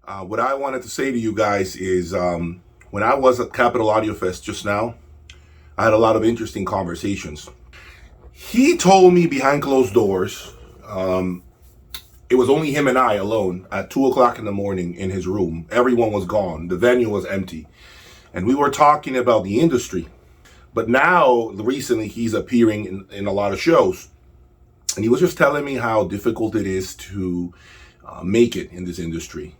What I wanted to say to you guys is when I was at Capital Audio Fest just now, I had a lot of interesting conversations. He told me behind closed doors, it was only him and I alone at 2 o'clock in the morning in his room. Everyone was gone. The venue was empty. And we were talking about the industry. But now, recently, he's appearing in a lot of shows. And he was just telling me how difficult it is to make it in this industry.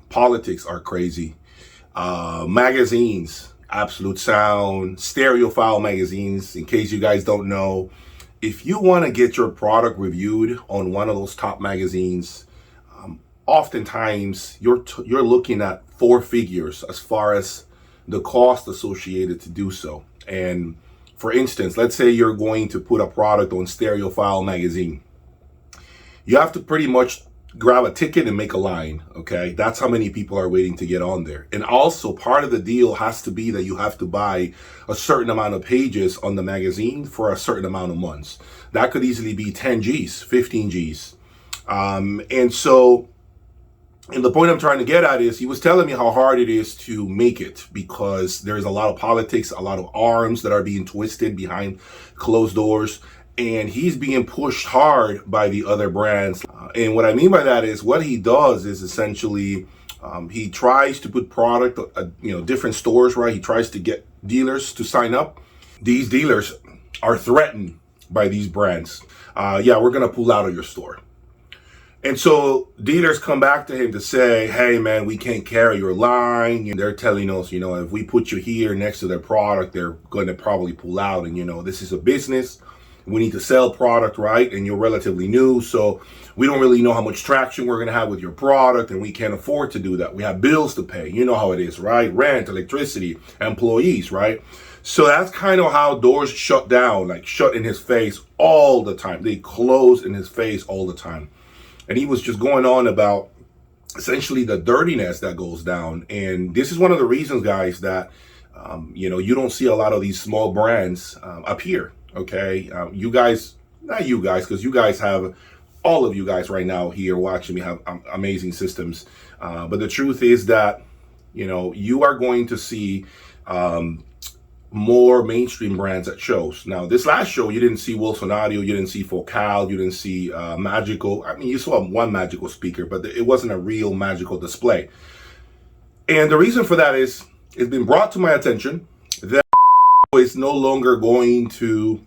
Politics are crazy. Magazines, Absolute Sound, Stereophile magazines. In case you guys don't know, if you want to get your product reviewed on one of those top magazines, oftentimes you're looking at four figures as far as the cost associated to do so. And for instance, let's say you're going to put a product on Stereophile magazine. You have to pretty much grab a ticket and make a line, okay? That's how many people are waiting to get on there. And also part of the deal has to be that you have to buy a certain amount of pages on the magazine for a certain amount of months. That could easily be 10 G's, 15 G's. And the point I'm trying to get at is he was telling me how hard it is to make it because there's a lot of politics, a lot of arms that are being twisted behind closed doors. And he's being pushed hard by the other brands. And what I mean by that is what he does is essentially he tries to put product at different stores, right? He tries to get dealers to sign up. These dealers are threatened by these brands. We're going to pull out of your store. And so dealers come back to him to say, hey, man, we can't carry your line. And they're telling us, if we put you here next to their product, they're going to probably pull out. And, this is a business. We need to sell product, right? And you're relatively new, so we don't really know how much traction we're going to have with your product, and we can't afford to do that. We have bills to pay. You know how it is, right? Rent, electricity, employees, right? So that's kind of how doors shut down, like shut in his face all the time. They close in his face all the time. And he was just going on about essentially the dirtiness that goes down. And this is one of the reasons, guys, that, you don't see a lot of these small brands appear. Okay, you guys, not you guys, because you guys have, all of you guys right now here watching me have amazing systems. But the truth is that, you are going to see more mainstream brands at shows. Now, this last show, you didn't see Wilson Audio, you didn't see Focal, you didn't see Magical. I mean, you saw one Magical speaker, but it wasn't a real Magical display. And the reason for that is, it's been brought to my attention that is no longer going to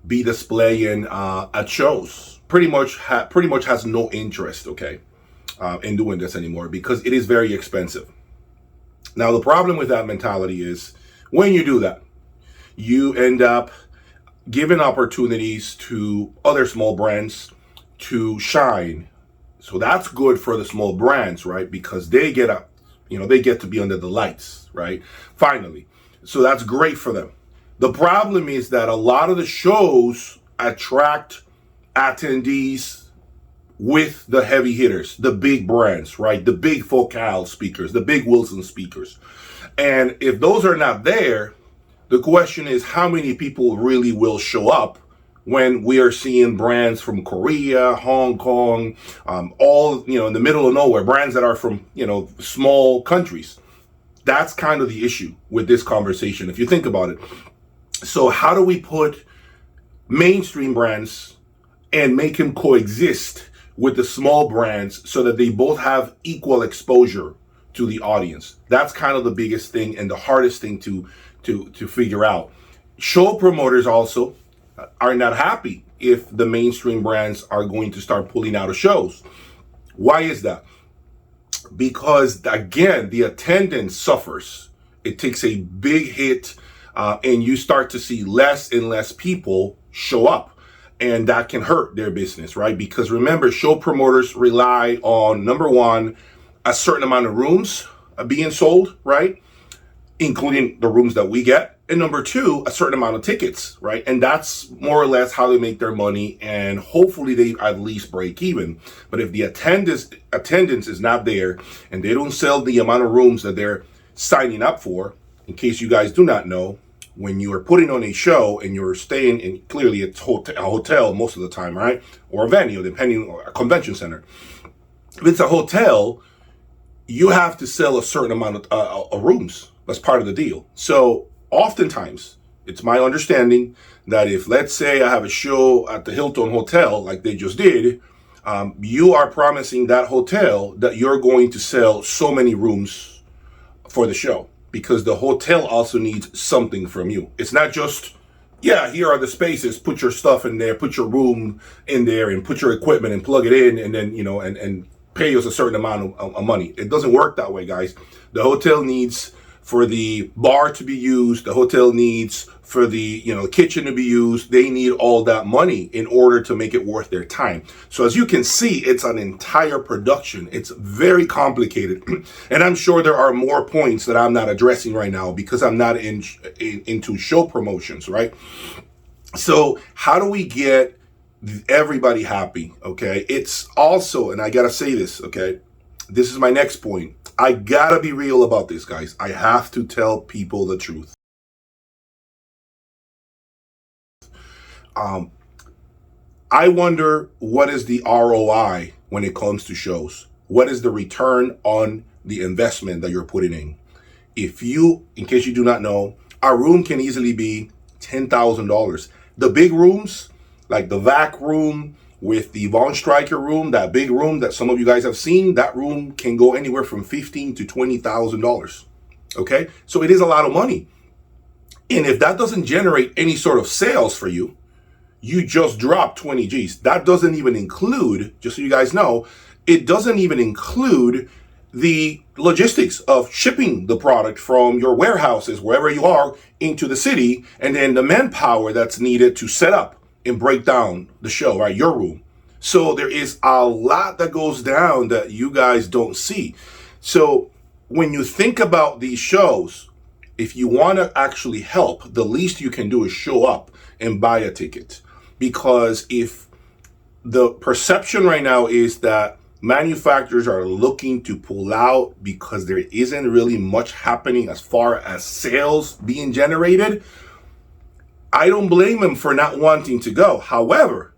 be displaying at shows. Pretty much has no interest, okay, in doing this anymore because it is very expensive. Now, the problem with that mentality is when you do that, you end up giving opportunities to other small brands to shine. So that's good for the small brands, right? Because they get to be under the lights, right? Finally. So that's great for them. The problem is that a lot of the shows attract attendees with the heavy hitters, the big brands, right? The big Focal speakers, the big Wilson speakers. And if those are not there, the question is how many people really will show up when we are seeing brands from Korea, Hong Kong, all, in the middle of nowhere, brands that are from, small countries. That's kind of the issue with this conversation, if you think about it. So how do we put mainstream brands and make them coexist with the small brands so that they both have equal exposure to the audience? That's kind of the biggest thing and the hardest thing to figure out. Show promoters also are not happy if the mainstream brands are going to start pulling out of shows. Why is that? Because again, the attendance suffers. It takes a big hit and you start to see less and less people show up, and that can hurt their business, right? Because remember, show promoters rely on, number one, a certain amount of rooms being sold, right? Including the rooms that we get. And number two, a certain amount of tickets, right? And that's more or less how they make their money, and hopefully they at least break even. But if the attendance is not there and they don't sell the amount of rooms that they're signing up for, in case you guys do not know, when you are putting on a show and you're staying in, clearly it's a hotel most of the time, right? Or a venue, depending on a convention center. If it's a hotel, you have to sell a certain amount of rooms. That's part of the deal. So oftentimes, it's my understanding that if, let's say, I have a show at the Hilton Hotel, like they just did, you are promising that hotel that you're going to sell so many rooms for the show, because the hotel also needs something from you. It's not just, yeah, here are the spaces, put your stuff in there, put your room in there, and put your equipment and plug it in, and then, and pay us a certain amount of money. It doesn't work that way, guys. The hotel needs for the bar to be used. The hotel needs for the kitchen to be used. They need all that money in order to make it worth their time. So as you can see, it's an entire production. It's very complicated, and I'm sure there are more points that I'm not addressing right now because I'm not into show promotions, right? So how do we get everybody happy? Okay, it's also, and I gotta say this, okay, this is my next point. I gotta be real about this, guys. I have to tell people the truth. I wonder, what is the ROI when it comes to shows? What is the return on the investment that you're putting in? If you, in case you do not know, our room can easily be $10,000. The big rooms, like the VAC room with the Von Stryker room, that big room that some of you guys have seen, that room can go anywhere from $15,000 to $20,000. Okay, so it is a lot of money. And if that doesn't generate any sort of sales for you, you just dropped 20 G's. That doesn't even include, just so you guys know, it doesn't even include the logistics of shipping the product from your warehouses, wherever you are, into the city, and then the manpower that's needed to set up and break down the show, right? Your room. So there is a lot that goes down that you guys don't see. So when you think about these shows, if you want to actually help, the least you can do is show up and buy a ticket. Because if the perception right now is that manufacturers are looking to pull out because there isn't really much happening as far as sales being generated, I don't blame them for not wanting to go. However,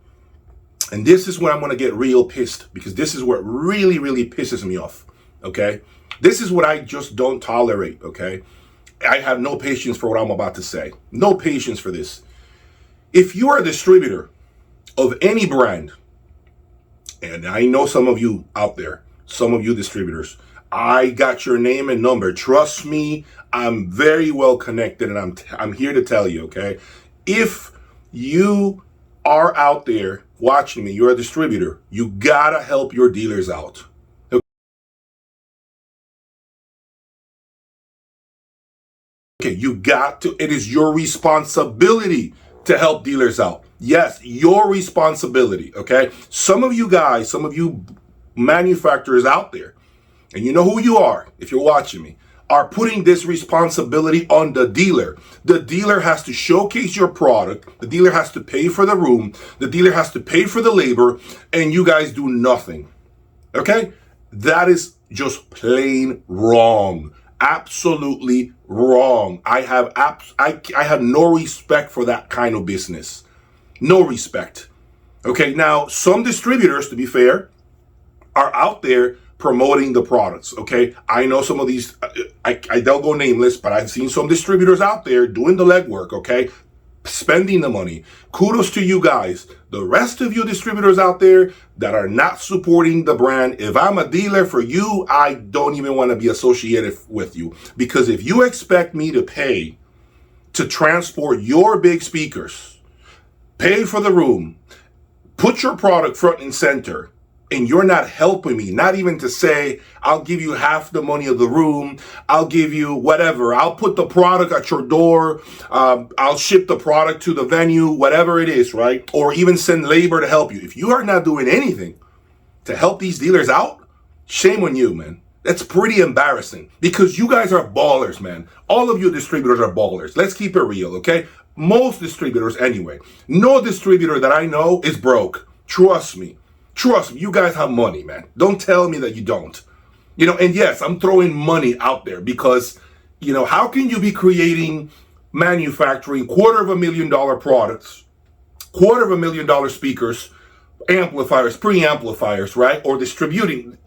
and this is where I'm going to get real pissed, because this is what really, really pisses me off, okay? This is what I just don't tolerate, okay? I have no patience for what I'm about to say. No patience for this. If you are a distributor of any brand, and I know some of you out there, some of you distributors, I got your name and number. Trust me, I'm very well connected, and I'm here to tell you, okay? If you are out there watching me, you're a distributor, you gotta help your dealers out. Okay, you got to, it is your responsibility to help dealers out. Yes, your responsibility, okay? Some of you guys, some of you manufacturers out there, and you know who you are if you're watching me, are putting this responsibility on the dealer. The dealer has to showcase your product. The dealer has to pay for the room. The dealer has to pay for the labor, and you guys do nothing, okay? That is just plain wrong. Absolutely wrong. I have no respect for that kind of business. No respect. Okay, now some distributors, to be fair, are out there promoting the products. Okay, I know some of these, I don't go nameless, but I've seen some distributors out there doing the legwork, okay, spending the money. Kudos to you guys. The rest of you distributors out there that are not supporting the brand, if I'm a dealer for you, I don't even want to be associated with you. Because if you expect me to pay to transport your big speakers, pay for the room, put your product front and center, and you're not helping me, not even to say, I'll give you half the money of the room, I'll give you whatever, I'll put the product at your door, I'll ship the product to the venue, whatever it is, right? Or even send labor to help you. If you are not doing anything to help these dealers out, shame on you, man. That's pretty embarrassing, because you guys are ballers, man. All of you distributors are ballers. Let's keep it real, okay? Most distributors anyway. No distributor that I know is broke. Trust me. Trust me, you guys have money, man. Don't tell me that you don't. And yes, I'm throwing money out there because, how can you be creating, manufacturing $250,000 products, $250,000 speakers, amplifiers, preamplifiers, right? Or distributing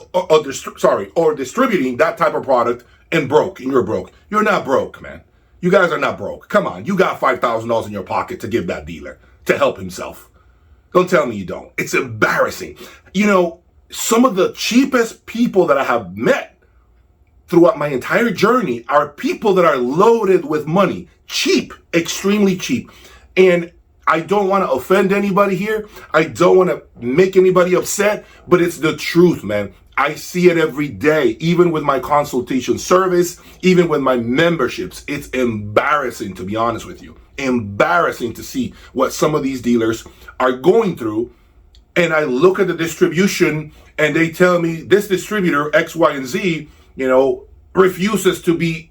that type of product and you're broke. You're not broke, man. You guys are not broke. Come on, you got $5,000 in your pocket to give that dealer to help himself. Don't tell me you don't. It's embarrassing. You know, some of the cheapest people that I have met throughout my entire journey are people that are loaded with money. Cheap, extremely cheap. And I don't want to offend anybody here. I don't want to make anybody upset, but it's the truth, man. I see it every day, even with my consultation service, even with my memberships. It's embarrassing, to be honest with you. Embarrassing to see what some of these dealers are going through. And I look at the distribution and they tell me this distributor, X, Y, and Z, refuses to be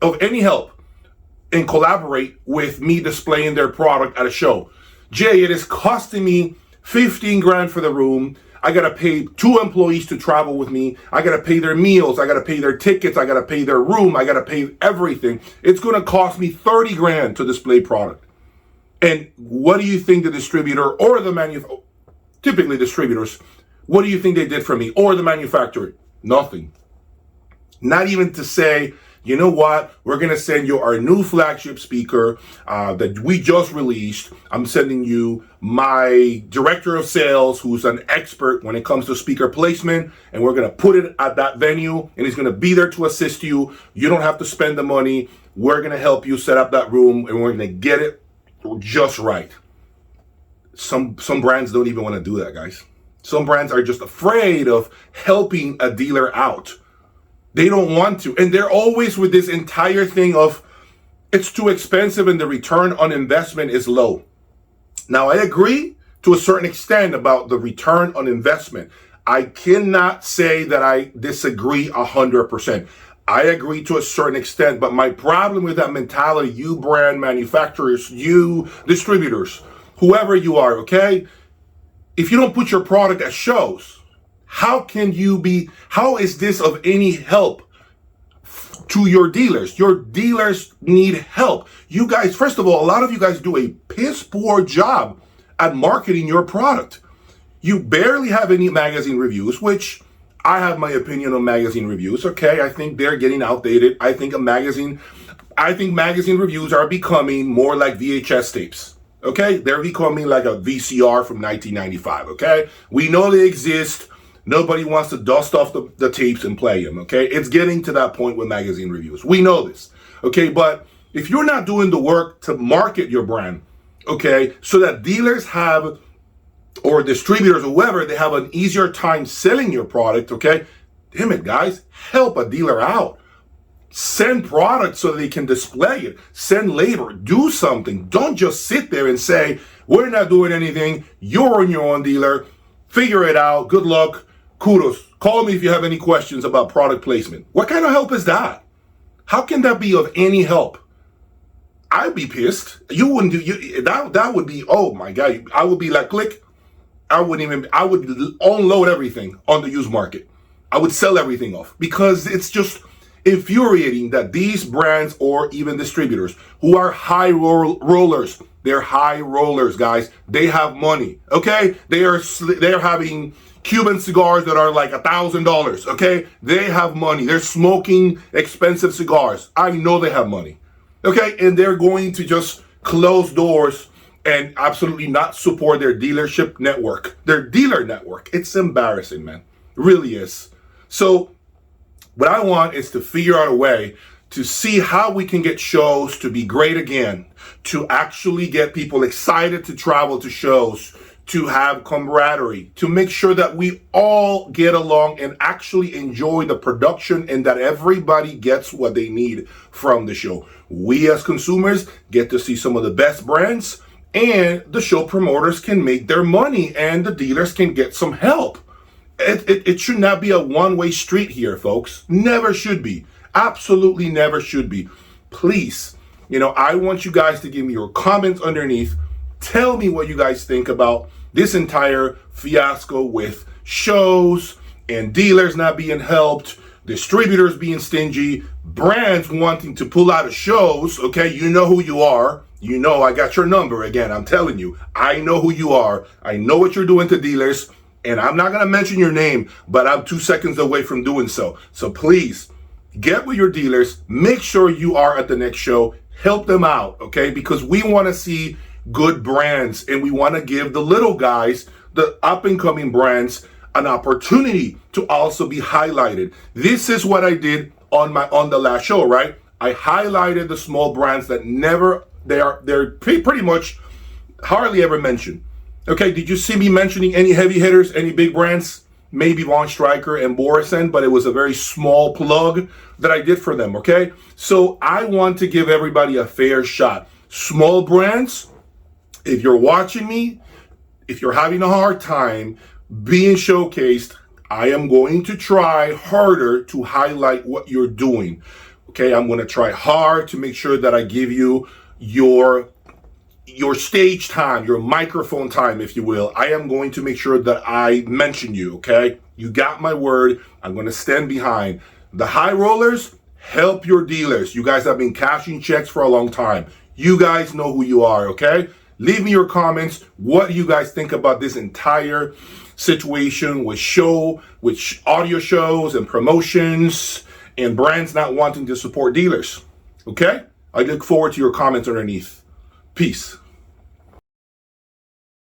of any help and collaborate with me displaying their product at a show. Jay, it is costing me 15 grand for the room. I gotta pay 2 employees to travel with me. I gotta pay their meals. I gotta pay their tickets. I gotta pay their room. I gotta pay everything. It's gonna cost me 30 grand to display product. And what do you think the distributor or the typically distributors, what do you think they did for me? Or the manufacturer? Nothing. Not even to say, you know what, we're going to send you our new flagship speaker that we just released. I'm sending you my director of sales, who's an expert when it comes to speaker placement, and we're going to put it at that venue, and he's going to be there to assist you. You don't have to spend the money. We're going to help you set up that room, and we're going to get it just right. Some brands don't even want to do that, guys. Some brands are just afraid of helping a dealer out. They don't want to. And they're always with this entire thing of it's too expensive and the return on investment is low. Now, I agree to a certain extent about the return on investment. I cannot say that I disagree 100%. I agree to a certain extent, but my problem with that mentality, you brand manufacturers, you distributors, whoever you are, okay? If you don't put your product at shows, how is this of any help to your dealers? Your dealers need help. You guys, first of all, a lot of you guys do a piss poor job at marketing your product. You barely have any magazine reviews, which I have my opinion on magazine reviews. Okay, I think they're getting outdated. I think magazine reviews are becoming more like VHS tapes. Okay, they're becoming like a VCR from 1995. Okay, we know they exist. Nobody wants to dust off the tapes and play them, okay? It's getting to that point with magazine reviews. We know this, okay? But if you're not doing the work to market your brand, okay, so that dealers have, or distributors or whoever, they have an easier time selling your product, okay? Damn it, guys, help a dealer out. Send product so they can display it. Send labor. Do something. Don't just sit there and say, we're not doing anything. You're on your own, dealer. Figure it out. Good luck. Kudos. Call me if you have any questions about product placement. What kind of help is that? How can that be of any help? I'd be pissed. You wouldn't do that would be, oh my God. I would be like, click. I would unload everything on the used market. I would sell everything off because it's just infuriating that these brands or even distributors who are high rollers, they're high rollers, guys. They have money, okay? They're having Cuban cigars that are like $1,000, okay? They have money. They're smoking expensive cigars. I know they have money, okay? And they're going to just close doors and absolutely not support their dealership network, their dealer network. It's embarrassing, man. It really is. So what I want is to figure out a way to see how we can get shows to be great again, to actually get people excited to travel to shows, to have camaraderie, to make sure that we all get along and actually enjoy the production and that everybody gets what they need from the show. We as consumers get to see some of the best brands and the show promoters can make their money and the dealers can get some help. It should not be a one-way street here, folks. Never should be. Absolutely never should be. Please, I want you guys to give me your comments underneath. Tell me what you guys think about this entire fiasco with shows and dealers not being helped, distributors being stingy, brands wanting to pull out of shows, okay? You know who you are. You know I got your number. Again, I'm telling you, I know who you are. I know what you're doing to dealers, and I'm not going to mention your name, but I'm 2 seconds away from doing so. So please, get with your dealers. Make sure you are at the next show. Help them out, okay? Because we want to see good brands, and we want to give the little guys, the up-and-coming brands, an opportunity to also be highlighted. This is what I did on the last show, right? I highlighted the small brands that they're pretty much hardly ever mentioned. Okay, did you see me mentioning any heavy hitters, any big brands? Maybe Von Stryker and Borison, but it was a very small plug that I did for them, okay? So I want to give everybody a fair shot. Small brands, if you're watching me, if you're having a hard time being showcased, I am going to try harder to highlight what you're doing. Okay, I'm going to try hard to make sure that I give you your stage time, your microphone time, if you will. I am going to make sure that I mention you, okay? You got my word. I'm going to stand behind. The high rollers, help your dealers. You guys have been cashing checks for a long time. You guys know who you are, okay? Leave me your comments. What do you guys think about this entire situation with audio shows and promotions and brands not wanting to support dealers? Okay? I look forward to your comments underneath. Peace.